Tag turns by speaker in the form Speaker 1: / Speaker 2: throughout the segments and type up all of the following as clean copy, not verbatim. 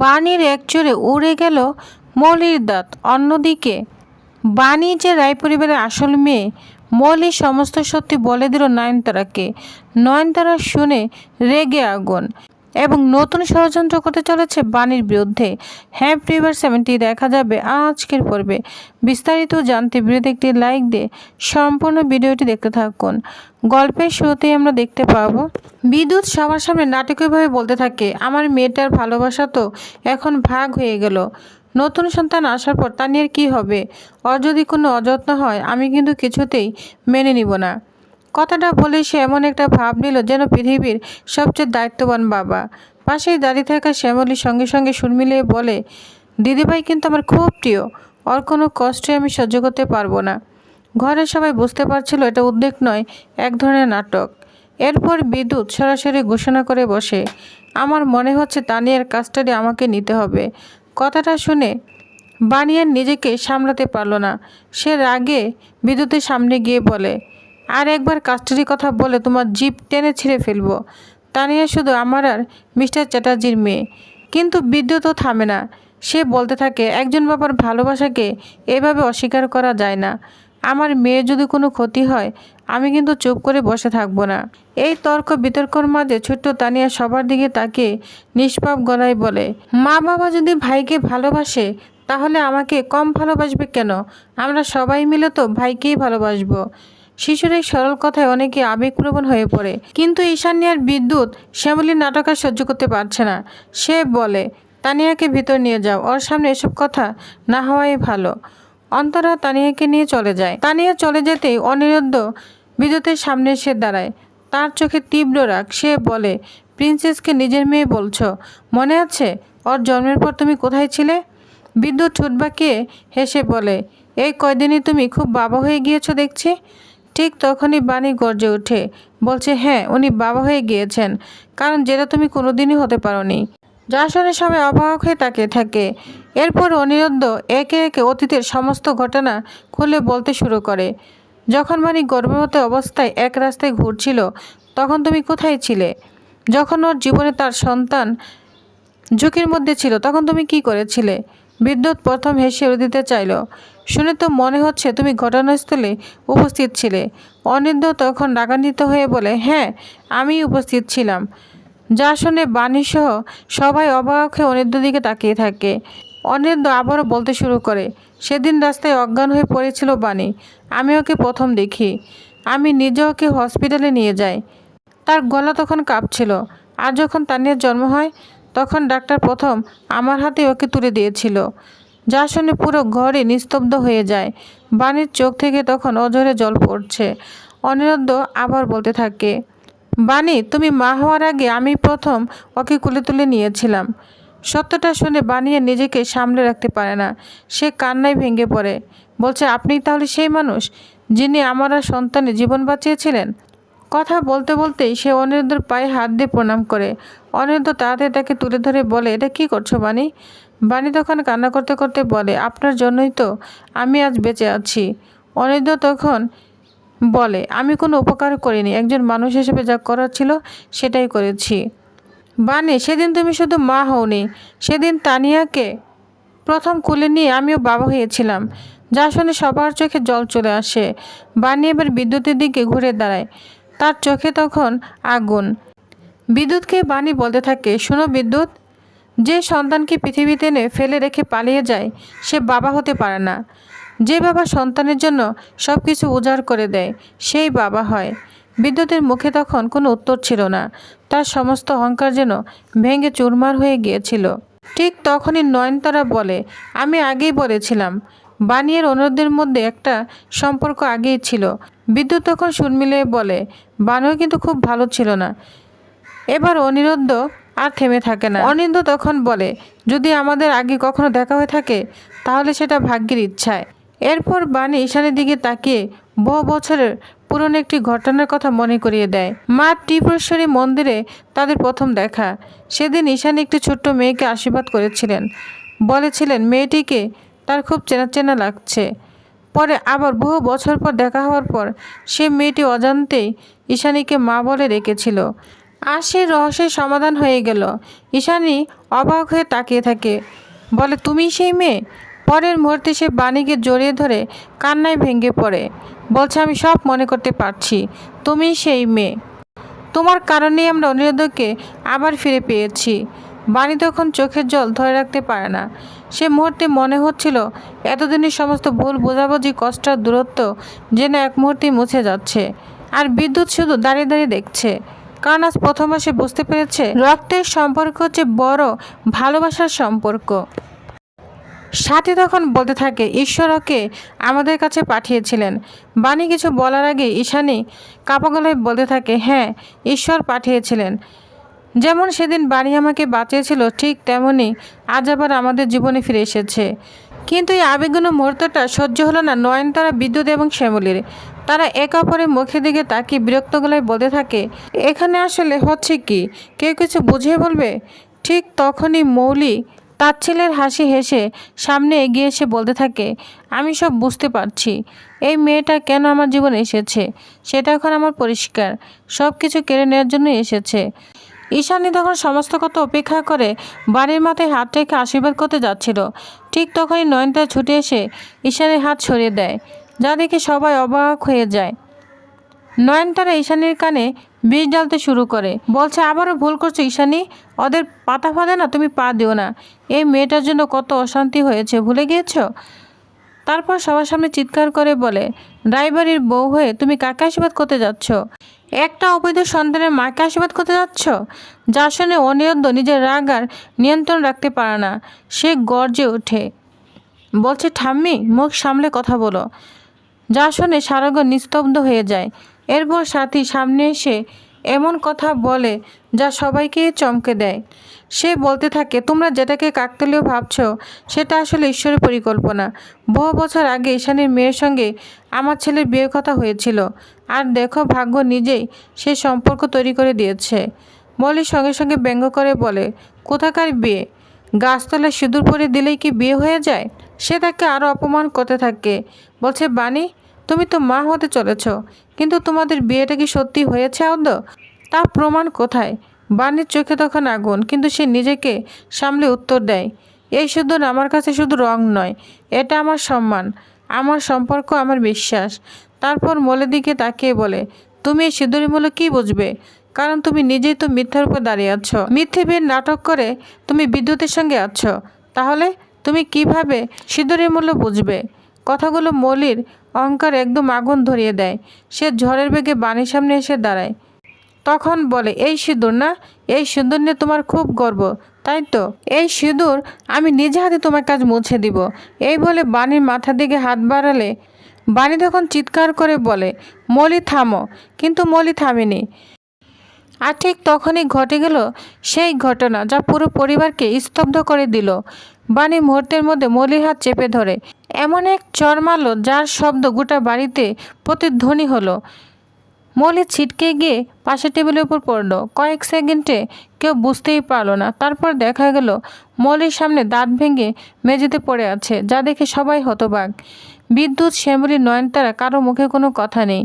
Speaker 1: বাণীর একচোরে উড়ে গেল মৌলির দাঁত। অন্যদিকে বাণী যে রায় পরিবারের আসল মেয়ে, মৌলি সমস্ত সত্যি বলে দিল নয়নতারাকে। নয়নতারা শুনে রেগে আগুন এবং নতুন ষড়যন্ত্র করতে চলেছে বাণীর বিরুদ্ধে। হ্যাপি এভার 70 দেখা যাবে আজকের পর্বে। বিস্তারিত জানতে ভিডিওতে একটি লাইক দিয়ে সম্পূর্ণ ভিডিওটি দেখতে থাকুন। গল্পের শুরুতেই আমরা দেখতে পাবো বিদ্যুৎ সবার সামনে নাটকীয়ভাবে বলতে থাকে, আমার মেয়েটার ভালোবাসা তো এখন ভাগ হয়ে গেল। নতুন সন্তান আসার পর তানিয়ার কি হবে? ওর যদি কোনো অযত্ন হয় আমি কিন্তু কিছুতেই মেনে নিব না। কথাটা বলে সে এমন একটা ভাব নিল যেন পৃথিবীর সবচেয়ে দায়িত্ববান বাবা। পাশেই দাঁড়িয়ে থাকা শ্যামলীর সঙ্গে সঙ্গে সুর মিলিয়ে বলে, দিদিভাই কিন্তু আমার খুব প্রিয়, ওর কোনো কষ্টই আমি সহ্য করতে পারবো না। ঘরের সবাই বুঝতে পারছিল এটা উদ্বেগ নয়, এক ধরনের নাটক। এরপর বিদ্যুৎ সরাসরি ঘোষণা করে বসে, আমার মনে হচ্ছে তানিয়ার কাস্টাডি আমাকে নিতে হবে। কথাটা শুনে বানিয়ার নিজেকে সামলাতে পারল না। সে রাগে বিদ্যুতের সামনে গিয়ে বলে, আর একবার কাস্টাডির কথা বলে তোমার জিভ টেনে ছিঁড়ে ফেলবো। তানিয়া শুধু আমার আর মিস্টার চ্যাটার্জির মেয়ে। কিন্তু বিদ্যুৎও থামে না। সে বলতে থাকে, একজন বাবার ভালোবাসাকে এভাবে অস্বীকার করা যায় না। আমার মেয়ের যদি কোনো ক্ষতি হয় আমি কিন্তু চুপ করে বসে থাকবো না। এই তর্ক বিতর্কর মাঝে ছোট্ট তানিয়া সবার দিকে তাকিয়ে নিষ্পাপ গলায় বলে, মা বাবা যদি ভাইকে ভালোবাসে তাহলে আমাকে কম ভালোবাসবে কেন? আমরা সবাই মিলে তো ভাইকেই ভালোবাসবো। শিশুর এই সরল কথায় অনেকে আবেগপ্রবণ হয়ে পড়ে। কিন্তু ঈশানিয়ার বিদ্যুৎ শ্যামলীর নাটক আর সহ্য করতে পারছে না। সে বলে, তানিয়াকে ভিতর নিয়ে যাও, ওর সামনে এসব কথা না হওয়াই ভালো। অন্তরা তানিয়াকে নিয়ে চলে যায়। তানিয়া চলে যেতেই অনিরুদ্ধ বিদ্যুতের সামনে এসে দাঁড়ায়। তার চোখে তীব্র রাগ। সে বলে, প্রিন্সেসকে নিজের মেয়ে বলছো? মনে আছে ওর জন্মের পর তুমি কোথায় ছিলে? বিদ্যুৎ ঠোঁট বাঁকিয়ে হেসে বলে, এই কয়দিনই তুমি খুব বাবা হয়ে গিয়েছো দেখছি। ঠিক তখনই বাণী গর্জে ওঠে, বলছে, হ্যাঁ উনি বাবা হয়ে গিয়েছেন, কারণ যেটা তুমি কোনোদিনই হতে পারোনি। যা শুনে সবাই অবাক হয়ে তাকিয়ে থাকে। এরপর অনিরুদ্ধ একে একে অতীতের সমস্ত ঘটনা খুলে বলতে শুরু করে। যখন বাণী গর্ভবতী অবস্থায় এক রাস্তায় ঘুরছিল তখন তুমি কোথায় ছিলে? যখন ওর জীবনে তার সন্তান ঝুঁকির মধ্যে ছিল তখন তুমি কি করেছিলে? বিদ্যুৎ প্রথম হেসে দিতে চাইল। শুনে তো মনে হচ্ছে তুমি ঘটনাস্থলে উপস্থিত ছিলে। অনিরুদ্ধ তখন রাগান্বিত হয়ে বলে, হ্যাঁ আমি উপস্থিত ছিলাম। যা শুনে বাণীসহ সবাই অবাক হয়ে অনিরুদ্ধের দিকে তাকিয়ে থাকে। অনিরুদ্ধ আবারও বলতে শুরু করে, সেদিন রাস্তায় অজ্ঞান হয়ে পড়েছিল বাণী, আমি ওকে প্রথম দেখি। আমি নিজে ওকে হসপিটালে নিয়ে যাই। তার গলা তখন কাঁপছিল। আর যখন তানিয়ার জন্ম হয় তখন ডাক্তার প্রথম আমার হাতে ওকে তুলে দিয়েছিল। যা শুনে পুরো ঘরে নিস্তব্ধ হয়ে যায়। বাণীর চোখ থেকে তখন অঝরে জল পড়ছে। অনিরুদ্ধ আবার বলতে থাকে, বাণী তুমি মা হওয়ার আগে আমি প্রথম ওকে কোলে তুলে নিয়েছিলাম। সত্যটা শুনে বানিয়ে নিজেকে সামলে রাখতে পারে না। সে কান্নায় ভেঙে পড়ে। বলছে, আপনি তাহলে সেই মানুষ যিনি আমার আর সন্তানের জীবন বাঁচিয়েছিলেন? কথা বলতে বলতেই সে অনিরুদ্ধর পায়ে হাত দিয়ে প্রণাম করে। অনিরুদ্ধ তাড়াতাড়ি তাকে তুলে ধরে বলে, এটা কি করছো বাণী? বাণী তখন কান্না করতে করতে বলে, আপনার জন্যই তো আমি আজ বেঁচে আছি। অনিরুদ্ধ তখন বলে, আমি কোনো উপকার করিনি, একজন মানুষ হিসেবে যা করার ছিল সেটাই করেছি। বাণী, সেদিন তুমি শুধু মা হওনি, সেদিন তানিয়াকে প্রথম কোলে নিয়ে আমিও বাবা হয়েছিলাম। যা শুনে সবার চোখে জল চলে আসে। বাণী এবার বিদ্যুতের দিকে ঘুরে দাঁড়ায়। তার চোখে তখন আগুন। বিদ্যুৎকে বাণী বলতে থাকে, শোনো বিদ্যুৎ, যে সন্তানকে পৃথিবীতে এনে ফেলে রেখে পালিয়ে যায় সে বাবা হতে পারে না। যে বাবা সন্তানের জন্য সব কিছু উজাড় করে দেয় সেই বাবা হয়। বিদ্যুতের মুখে তখন কোনো উত্তর ছিল না। তার সমস্ত অহংকার যেন ভেঙে চুরমার হয়ে গিয়েছিল। ঠিক তখনই নয়নতারা বলে, আমি আগেই বলেছিলাম বাণী আর অনুরোধের মধ্যে একটা সম্পর্ক আগেই ছিল। বিদ্যুৎ তখন সুর মিলিয়ে বলে, বাণীও কিন্তু খুব ভালো ছিল না। এবার অনিরুদ্ধ আর থেমে থাকে না। অনিরুদ্ধ তখন বলে, যদি আমাদের আগে কখনো দেখা হয়ে থাকে তাহলে সেটা ভাগ্যের ইচ্ছায়। এরপর বাণী ঈশানের দিকে তাকিয়ে বহু বছরের পুরনো একটি ঘটনার কথা মনে করিয়ে দেয়। মা ত্রিপুরেশ্বরী মন্দিরে তাদের প্রথম দেখা। সেদিন ঈশান একটি ছোট্ট মেয়েকে আশীর্বাদ করেছিলেন। বলেছিলেন মেয়েটিকে তার খুব চেনা চেনা লাগছে। পরে আবার বহু বছর পর দেখা হওয়ার পর সে মেয়েটি অজান্তেই ঈশানীকে মা বলে রেখেছিল। আর সেই রহস্যের সমাধান হয়ে গেল। ঈশানী অবাক হয়ে তাকিয়ে থাকে, বলে তুমিই সেই মেয়ে? পরের মুহূর্তে সে বাণীকে জড়িয়ে ধরে কান্নায় ভেঙে পড়ে, বলছে আমি সব মনে করতে পারছি, তুমিই সেই মেয়ে। তোমার কারণেই আমরা অনিরুদ্ধকে আবার ফিরে পেয়েছি। বাণী তখন চোখের জল ধরে রাখতে পারে না। সে মুহূর্তে মনে হচ্ছিল এতদিনের সমস্ত ভুল বোঝাবুঝি, কষ্ট আর দূরত্ব যেন এক মুহূর্তেই মুছে যাচ্ছে। আর বিদ্যুৎ শুধু দাঁড়িয়ে দাঁড়িয়ে দেখছে, কারণ আজ প্রথমবার সে বুঝতে পেরেছে রক্তের সম্পর্ক হচ্ছে বড় ভালোবাসার সম্পর্ক। সাথী তখন বলতে থাকে ঈশ্বর ওকে আমাদের কাছে পাঠিয়েছিলেন। বাণী কিছু বলার আগে ঈশানী কাঁপা গলায় বলতে থাকে, হ্যাঁ, ঈশ্বর পাঠিয়েছিলেন। যেমন সেদিন বাণী আমাকে বাঁচিয়েছিল, ঠিক তেমনই আজ আবার আমাদের জীবনে ফিরে এসেছে। কিন্তু এই আবেগঘন মুহূর্তটা সহ্য হলো না নয়নতারা, বিদ্যুৎ এবং শ্যামলীর। তারা একে অপরের মুখের দিকে তাকিয়ে বিরক্ত গলায় বলতে থাকে, এখানে আসলে হচ্ছে কি, কেউ কিছু বুঝিয়ে বলবে? ঠিক তখনই মৌলি তাচ্ছিল্যের হাসি হেসে সামনে এগিয়ে এসে বলতে থাকে, আমি সব বুঝতে পারছি। এই মেয়েটা কেন আমার জীবনে এসেছে সেটা এখন আমার পরিষ্কার। সব কিছু কেড়ে নেওয়ার জন্য এসেছে। ঈশানী তখন সমস্ত কথা উপেক্ষা করে বাড়ির মাথায় হাত রেখে আশীর্বাদ করতে যাচ্ছিল। ঠিক তখনই নয়নতারা ছুটে এসে ঈশানীর হাত সরিয়ে দেয়, যা দেখে সবাই অবাক হয়ে যায়। নয়নতারা ঈশানীর কানে বিষ ঢালতে শুরু করে, বলছে আবারও ভুল করছো ঈশানী, ওদের পাতা ফাঁদে না তুমি পা দিও না। এই মেয়েটার জন্য কত অশান্তি হয়েছে ভুলে গিয়েছো? তারপর সবার সামনে চিৎকার করে বলে, ড্রাইভারের বউ হয়ে তুমি কাকে আশীর্বাদ করতে যাচ্ছ? একটা অবৈধ সন্তানের মাকে আশীর্বাদ করতে যাচ্ছ? যা শুনে অনিরুদ্ধ নিজের রাগ আর নিয়ন্ত্রণ রাখতে পারে না। সে গর্জে ওঠে, বলছে ঠাম্মি, মুখ সামলে কথা বলো। যা শুনে সারাঘর নিস্তব্ধ হয়ে যায়। এরপর সাথী সামনে এসে এমন কথা বলে যা সবাইকে চমকে দেয়। সে বলতে থাকে, তোমরা যেটাকে কাকতালীয় ভাবছ সেটা আসলে ঈশ্বরের পরিকল্পনা। বহু বছর আগে ঈশানীর মেয়ের সঙ্গে আমার ছেলের বিয়ের কথা হয়েছিল, আর দেখো ভাগ্য নিজেই সে সম্পর্ক তৈরি করে দিয়েছে। মলির সঙ্গে সঙ্গে ব্যঙ্গ করে বলে, কোথাকার বিয়ে? গাছতলায় সিঁদুর পরে দিলেই কি বিয়ে হয়ে যায়? সে তাকে আরও অপমান করতে থাকে, বলছে বাণী, তুমি তো মা হতে চলেছ, কিন্তু তোমাদের বিয়েটা কি সত্যি হয়েছে আদৌ? তা প্রমাণ কোথায়? বাণীর চোখে তখন আগুন, কিন্তু সে নিজেকে সামলে উত্তর দেয়, এই সিঁদুর আমার কাছে শুধু রং নয়, এটা আমার সম্মান, আমার সম্পর্ক, আমার বিশ্বাস। তারপর মলের দিকে তাকিয়ে বলে, তুমি এই সিঁদুরের মূল্য কী বুঝবে? কারণ তুমি নিজেই তো মিথ্যার উপর দাঁড়িয়ে আছো। মিথ্যে বিয়ের নাটক করে তুমি বিদ্যুতের সঙ্গে আছো। তাহলে তুমি কিভাবে সিঁদুরের মূল্য বুঝবে? কথাগুলো মলির অহংকার একদম আগুন ধরিয়ে দেয়। সে ঝড়ের বেগে বাণীর সামনে এসে দাঁড়ায়, তখন বলে, এই সিঁদুর না? এই সিঁদুর নিয়ে তোমার খুব গর্ব, তাই তো? এই সিঁদুর আমি নিজে হাতে তোমার কাজ মুছে দিব। এই বলে বাণীর মাথার দিকে হাত বাড়ালে বাণী তখন চিৎকার করে বলে, মলি থামো। কিন্তু মলি থামেনি। আর ঠিক তখনই ঘটে গেল সেই ঘটনা যা পুরো পরিবারকে স্তব্ধ করে দিল। বাণী মুহূর্তের মধ্যে মলির হাত চেপে ধরে এমন এক চড় মারল যার শব্দ গোটা বাড়িতে প্রতিধ্বনি হলো। মলি ছিটকে গিয়ে পাশের টেবিলের উপর পড়ল। কয়েক সেকেন্ডে কেউ বুঝতেই পারল না। তারপর দেখা গেল মলির সামনে দাঁত ভেঙে মেঝেতে পড়ে আছে, যা দেখে সবাই হতবাক। বিদ্যুৎ, শ্যামলী, নয়নতারা, কারো মুখে কোনো কথা নেই।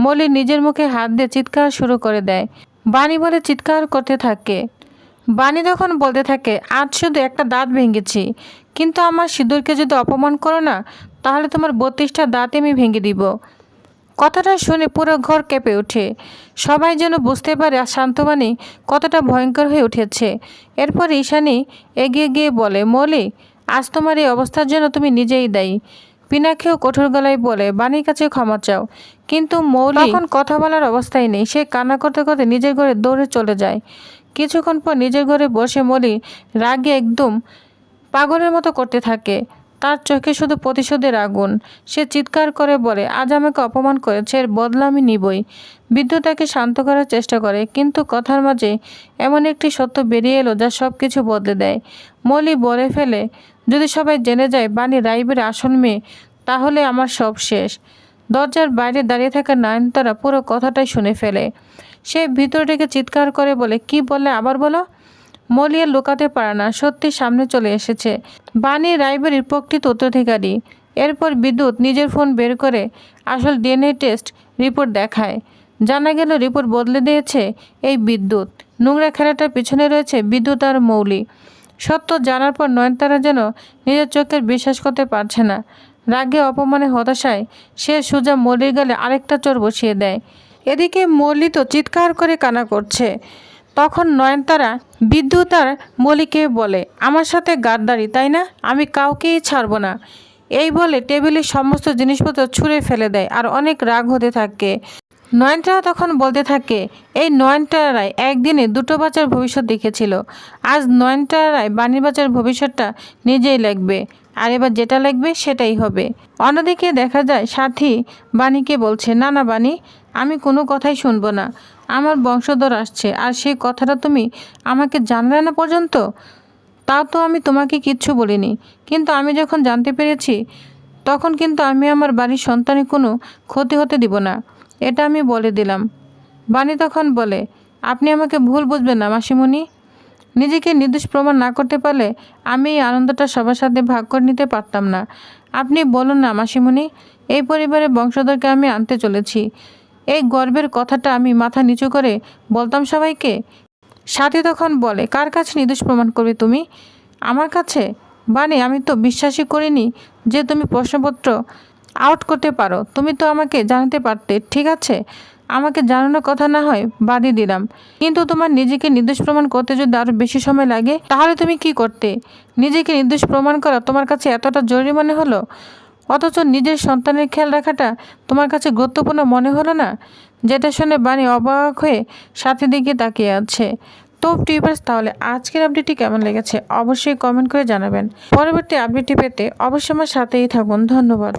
Speaker 1: মলি নিজের মুখে হাত দিয়ে চিৎকার শুরু করে দেয়। বাণী বলে চিৎকার করতে থাকে। বাণী তখন বলতে থাকে, আজ শুধু একটা দাঁত ভেঙেছি, কিন্তু আমার সিঁদুরকে যদি অপমান করো না, তাহলে তোমার 32টা দাঁত আমি ভেঙে দিব। কথাটা শুনে পুরো ঘর কেঁপে ওঠে। সবাই যেন বুঝতে পারে আর শান্তবাণী কতটা ভয়ঙ্কর হয়ে উঠেছে। এরপর ঈশানী এগিয়ে গিয়ে বলে, মলি, আজ তোমার এই অবস্থার জন্য তুমি নিজেই দায়ী। পিনাকেও কঠোর গলায় বলে, বাণীর কাছে ক্ষমা চাও। কিন্তু মৌলি এখন কথা বলার অবস্থায় নেই। সে কান্না করতে করতে নিজের ঘরে দৌড়ে চলে যায়। কিছুক্ষণ পর নিজের ঘরে বসে মলি রাগে একদম পাগলের মতো করতে থাকে। তার চোখে শুধু প্রতিশোধের আগুন। সে চিৎকার করে বলে, আজ আমাকে অপমান করেছে, এর বদলা আমি নিবই। বিদ্যুৎ তাকে শান্ত করার চেষ্টা করে, কিন্তু কথার মাঝে এমন একটি সত্য বেরিয়ে এলো যা সব কিছু বদলে দেয়। মলি বলে ফেলে, যদি সবাই জেনে যায় বাণী রাইবের আসল মেয়ে, তাহলে আমার সব শেষ। দরজার বাইরে দাঁড়িয়ে থাকা নয়নতারা পুরো কথাটাই শুনে ফেলে। সে ভিতর থেকে চিৎকার করে বলে, কি বললে আবার বলো? মলি আর লুকাতে পারে না, সত্যি সামনে চলে এসেছে। বাণী রাইবেরির প্রকৃত উত্তরাধিকারী। এরপর বিদ্যুৎ নিজের ফোন বের করে আসল ডিএনএ টেস্ট রিপোর্ট দেখায়। জানা গেল রিপোর্ট বদলে দিয়েছে এই বিদ্যুৎ। নোংরা খেলাটার পিছনে রয়েছে বিদ্যুৎ আর মৌলি। সত্য জানার পর নয়নতারা যেন নিজের চোখের বিশ্বাস করতে পারছে না। রাগে, অপমানে, হতাশায় সে সোজা মৌলির গালে আরেকটা চোর বসিয়ে দেয়। এদিকে মৌলি তো চিৎকার করে কান্না করছে। তখন নয়নতারা বিদ্যুৎ আর মৌলিকে বলে, আমার সাথে গাদ্দারি তাই না? আমি কাউকেই ছাড়ব না। এই বলে টেবিলের সমস্ত জিনিসপত্র ছুঁড়ে ফেলে দেয় আর অনেক রাগ হতে থাকে। নয়নতারা তখন বলতে থাকে, এই নয়নতারা রায় একদিনে দুটো বাচ্চার ভবিষ্যৎ দেখেছিল। আজ নয়নতারা রায় বাণীর বাচ্চার ভবিষ্যৎটা নিজেই লিখবে, আর এবার যেটা লিখবে সেটাই হবে। অন্যদিকে দেখা যায় সাথী বাণীকে বলছে, না না বাণী, আমি কোনো কথাই শুনবো না। আমার বংশধর আসছে, আর সেই কথাটা তুমি আমাকে জানলে না পর্যন্ত। তাও তো আমি তোমাকে কিচ্ছু বলিনি, কিন্তু আমি যখন জানতে পেরেছি তখন কিন্তু আমি আমার বাড়ির সন্তানের কোনো ক্ষতি হতে দিব না, এটা আমি বলে দিলাম। বাণী তখন বলে, আপনি আমাকে ভুল বুঝবেন না মাসিমণি। নিজেকে নির্দোষ প্রমাণ না করতে পারলে আমি এই আনন্দটা সবার সাথে ভাগ করে নিতে পারতাম না। আপনি বলুন না মাসিমণি, এই পরিবারের বংশধরকে আমি আনতে চলেছি। এই গর্বের কথাটা আমি মাথা নিচু করে বলতাম সবাইকে। সাথী তখন বলে, কার কাছে নির্দোষ প্রমাণ করবে তুমি? আমার কাছে? বাণী, আমি তো বিশ্বাসই করিনি যে তুমি প্রশ্নপত্র আউট করতে পারো। তুমি তো আমাকে জানাতে পারতে। ঠিক আছে, আমাকে জানানোর কথা না হয় বাদই দিলাম, কিন্তু তোমার নিজেকে নির্দোষ প্রমাণ করতে যদি আরও বেশি সময় লাগে তাহলে তুমি কি করতে? নিজেকে নির্দোষ প্রমাণ করা তোমার কাছে এতটা জরুরি মনে হলো, অথচ নিজের সন্তানের খেয়াল রাখাটা তোমার কাছে গুরুত্বপূর্ণ মনে হলো না? যেটা শুনে বাণী অবাক হয়ে সাথীর দিকে তাকিয়ে আছে। তো টিউবার্স, তাহলে আজকের আপডেটটি কেমন লেগেছে অবশ্যই কমেন্ট করে জানাবেন। পরবর্তী আপডেটটি পেতে অবশ্যই আমার সাথেই থাকুন। ধন্যবাদ।